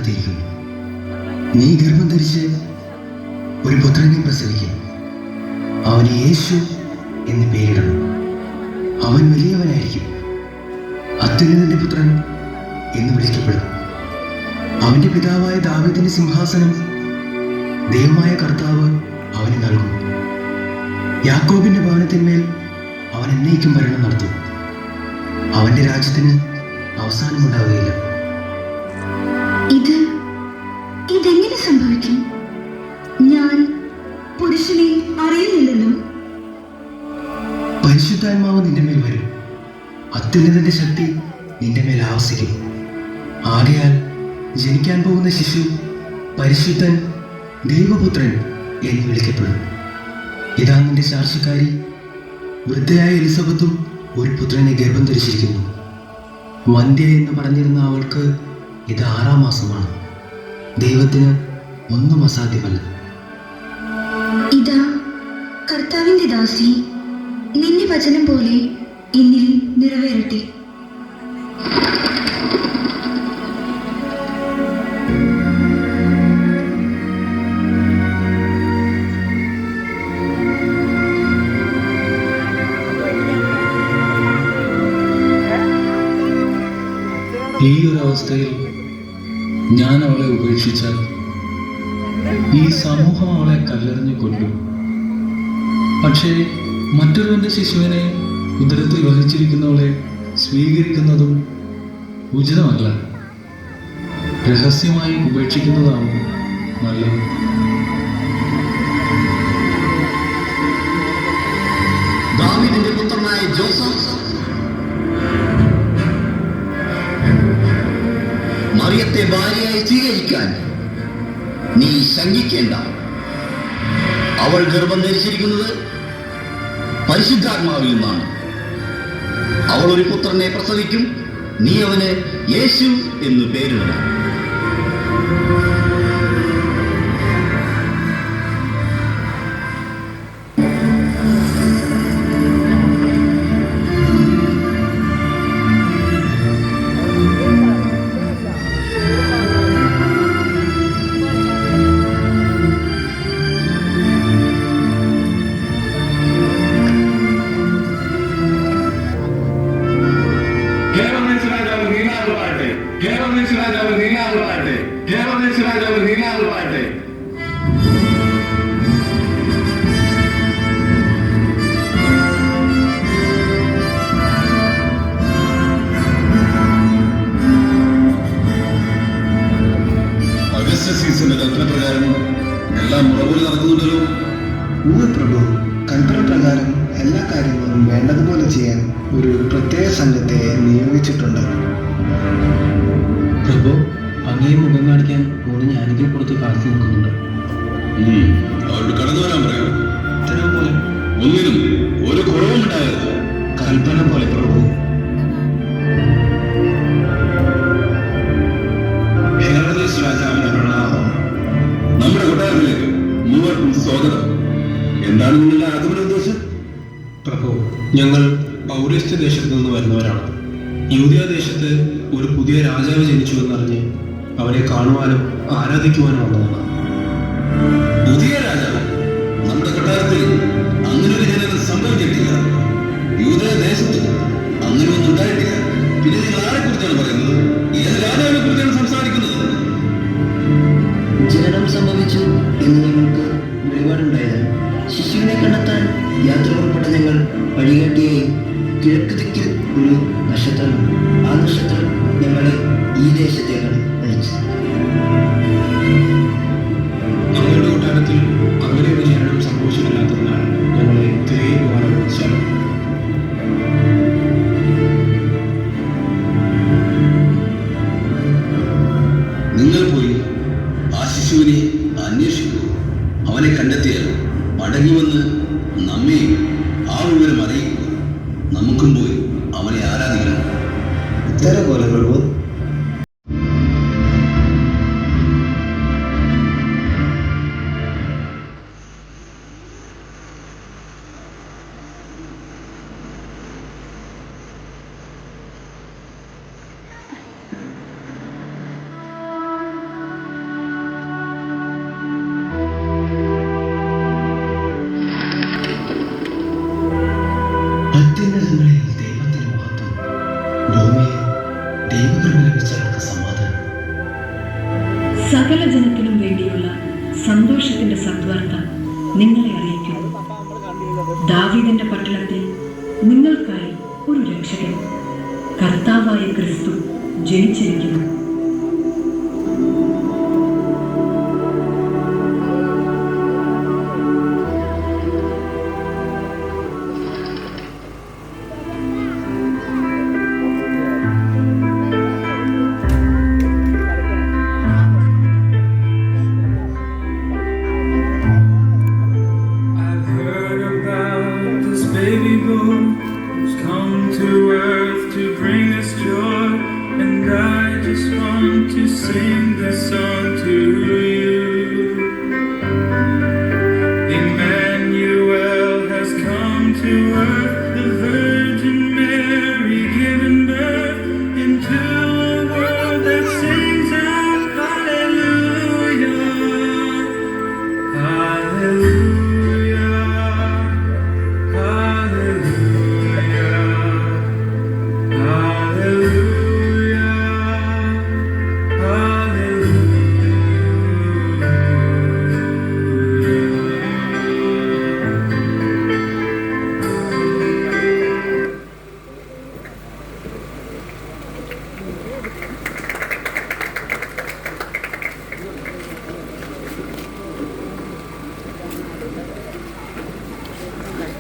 കാത്തിരിക്കുന്നു. നീ ഗർഭം ധരിച്ച് ഒരു പുത്രനെ പ്രസവിക്കും. അവന് യേശു എന്ന് പേരിടണം. അവൻ വലിയവനായിരിക്കും, അത്യുന്നതന്റെ പുത്രൻ എന്ന് വിളിക്കപ്പെടും. അവന്റെ പിതാവായ ദാവീദിന്റെ സിംഹാസനം ദൈവമായ കർത്താവ് അവന് നൽകും. യാക്കോബിന്റെ ഭവനത്തിന്മേൽ അവൻ എന്നേക്കും ഭരണം നടത്തും. അവന്റെ രാജ്യത്തിന് അവസാനമുണ്ടാവുകയില്ല. ഇതെങ്ങനെ സംഭവിക്കും? ഞാൻ പുരുഷനെ അറിയുന്നില്ലല്ലോ. പരിശുദ്ധാത്മാവ് നിന്റെ മേൽ വരും, അത്യുന്നതന്റെ ശക്തി നിന്റെ മേൽ ആവസിക്കും. ആകയാൽ ജനിക്കാൻ പോകുന്ന ശിശു പരിശുദ്ധൻ, ദൈവപുത്രൻ എന്ന് വിളിക്കപ്പെടും. ഇതാ നിന്റെ സാക്ഷ്യക്കാരി വൃദ്ധയായ എലിസബത്തും ഒരു പുത്രനെ ഗർഭം ധരിച്ചിരിക്കുന്നു. വന്ധ്യ എന്ന് പറഞ്ഞിരുന്ന അവൾക്ക് ഇത് 6-ാം മാസമാണ്. ദൈവത്തിന് ഒന്നും അസാധ്യമല്ല. ഇതാ കർത്താവിന്റെ ദാസി, നിന്റെ വചനം പോലെ എന്നിൽ നിറവേറട്ടെ. ഈ ഒരു അവസ്ഥയിൽ ഞാൻ അവളെ ഉപേക്ഷിച്ചാൽ ഈ സമൂഹം അവളെ കല്ലെറിഞ്ഞു കൊല്ലും. പക്ഷേ മറ്റൊരുവന്റെ ശിശുവിനെ ഉദരത്തിൽ വഹിച്ചിരിക്കുന്നവളെ സ്വീകരിക്കുന്നതും ഉചിതമല്ല. രഹസ്യമായി ഉപേക്ഷിക്കുന്നതാവും നല്ലത്. ദാവീദിന്റെ പുത്രനായ ജോസഫ്, മറിയത്തെ ഭാര്യയായി സ്വീകരിക്കാൻ നീ ശങ്കിക്കേണ്ട. അവൾ ഗർഭം ധരിച്ചിരിക്കുന്നത് പരിശുദ്ധാത്മാവിൽ നിന്നാണ്. അവൾ ഒരു പുത്രനെ പ്രസവിക്കും. നീ അവന് യേശു എന്ന് പേരിടണം. സീസണിന്റെ കൽപ്പനപ്രകാരം എല്ലാം മുറപോലെ നടക്കുന്നുണ്ടല്ലോ. പ്രഭു, കൽപ്പനപ്രകാരം എല്ലാ കാര്യങ്ങളും വേണ്ടതുപോലെ ചെയ്യാൻ ഒരു പ്രത്യേക സംഘത്തെ നിയോഗിച്ചിട്ടുണ്ട്. പ്രഭു, അങ്ങയെ മുഖം കാണിക്കാൻ ഓടി ഞാനിതിൽ പുറത്ത് കാത്തു നിൽക്കുന്നുണ്ട്. അവരോട് കടന്നു വരാൻ പറയൂ. ഉത്തരവ് പോലെ, ഒന്നിനും ഒരു കുറവും ഉണ്ടാകരുത്. കൽപ്പന പോലെ പ്രഭു. രാജാവിന്റെ പ്രണാമം. നമ്മുടെ കൊട്ടാരത്തിലേക്ക് മൂവർക്കും സ്വാഗതം. എന്താണ് നിങ്ങളുടെ ആഗമന ഉദ്ദേശം? പ്രഭു, ഞങ്ങൾ പൗരസ്ത്യ ദേശത്ത് നിന്ന് വരുന്നവരാണ്. യൂദയ ദേശത്ത് ഒരു പുതിയ രാജാവ് ജനിച്ചുവെന്നറിഞ്ഞ് അവരെ കാണുവാനും ആരാധിക്കുവാനും വന്നതാണ്. പുതിയ രാജാവ്? നമ്മുടെ കൊട്ടാരത്തിൽ അങ്ങനൊരു ജനനം സംഭവിച്ചിട്ടില്ല. യൂദയ ദേശത്ത് അങ്ങനെ ഒന്നും ഉണ്ടായിട്ടില്ല. പിന്നെ നിങ്ങൾ ആരെ കുറിച്ചാണ് പറയുന്നത്? ഏത് രാജാവിനെ കുറിച്ചാണ് സംസാരിക്കുന്നത്? ജനനം സംഭവിച്ചു എന്ന് ഞങ്ങൾക്ക് വെളിപാടുണ്ടായത്. ശിശുവിനെ കണ്ടെത്താൻ യാത്ര പുറപ്പെട്ട ഞങ്ങൾ വഴികാട്ടിയായി കിഴക്ക് ദിക്കിൽ ഒരു നക്ഷത്രം. ആ നക്ഷത്രം ഞങ്ങളെ ഈ ദേശത്തേക്കാണ് നയിച്ചത്. അങ്ങയുടെ കൊട്ടാരത്തിൽ അങ്ങനെ ഒരു ജനനം സംഭവിച്ചിട്ടില്ലാത്തതിനാൽ ഞങ്ങളെ തിരികെ പോകാനുള്ള സ്ഥലം. നിങ്ങൾ പോയി ആ ശിശുവിനെ അന്വേഷിക്കൂ. അവനെ കണ്ടെത്തിയാൽ മടങ്ങിവന്ന് നമ്മെയും ആ വിവരം അറിയിക്കുക. നമുക്കും പോയി അവനെ ആരാധിക്കണം. ഉത്തരവ് പോലെ പ്രഭു. സകല ജനത്തിനും വേണ്ടിയുള്ള സന്തോഷത്തിന്റെ സദ്വാർത്ത നിങ്ങളെ അറിയിക്കുന്നു. ദാവീദിന്റെ പട്ടണത്തിൽ നിങ്ങൾക്കായി ഒരു രക്ഷകൻ, കർത്താവായ ക്രിസ്തു ജനിച്ചിരിക്കുന്നു. I've heard about this baby boy who's come to earth to bring us joy, and I just want to sing this song to you. Emmanuel has come to earth, the Virgin Mary given birth into a world that sings out hallelujah, hallelujah, hallelujah, hallelujah, hallelujah.